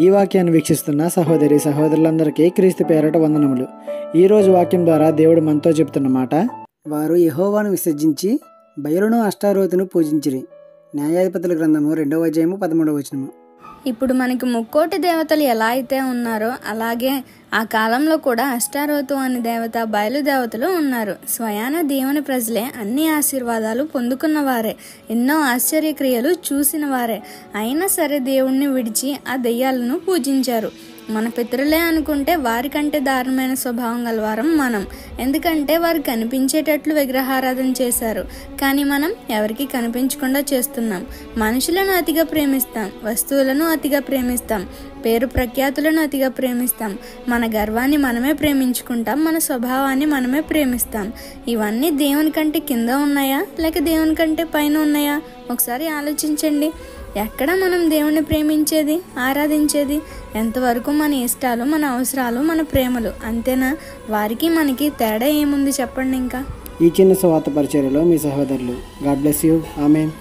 ఈ వాక్యాన్ని వీక్షిస్తున్న సహోదరి సహోదరులందరికీ క్రీస్తు పేరట వందనములు. ఈరోజు వాక్యం ద్వారా దేవుడు మనతో చెప్తున్న మాట, వారు యెహోవాను విసర్జించి బయలును అష్టారోతును పూజించిరి. న్యాయాధిపతుల గ్రంథము 2వ అధ్యాయము 13వ వచనము. ఇప్పుడు మనకి ముక్కోటి దేవతలు ఎలా అయితే ఉన్నారో అలాగే ఆ కాలంలో కూడా అష్టారోతు అనే దేవత, బయలుదేవతలు ఉన్నారు. స్వయాన దేవుని ప్రజలే అన్ని ఆశీర్వాదాలు పొందుకున్న వారే, ఎన్నో ఆశ్చర్యక్రియలు చూసిన వారే. అయినా సరే దేవుణ్ణి విడిచి ఆ దెయ్యాలను పూజించారు. మన పితరులే అనుకుంటే వారికంటే దారుణమైన స్వభావం గలవారం మనం. ఎందుకంటే వారు కనిపించేటట్లు విగ్రహారాధన చేశారు, కానీ మనం ఎవరికి కనిపించకుండా చేస్తున్నాం. మనుషులను అతిగా ప్రేమిస్తాం, వస్తువులను అతిగా ప్రేమిస్తాం, పేరు ప్రఖ్యాతులను అతిగా ప్రేమిస్తాం, మన గర్వాన్ని మనమే ప్రేమించుకుంటాం, మన స్వభావాన్ని మనమే ప్రేమిస్తాం. ఇవన్నీ దేవుని కంటే కింద ఉన్నాయా లేక దేవుని కంటే పైన ఉన్నాయా? ఒకసారి ఆలోచించండి. ఎక్కడ మనం దేవుణ్ణి ప్రేమించేది, ఆరాధించేది? ఎంతవరకు మన ఇష్టాలు, మన అవసరాలు, మన ప్రేమలు అంతేనా? వారికి మనకి తేడా ఏముంది చెప్పండి. ఇంకా ఈ చిన్న సువార్త పరిచర్యలో మీ సహోదరులు. God bless you. ఆమేన్.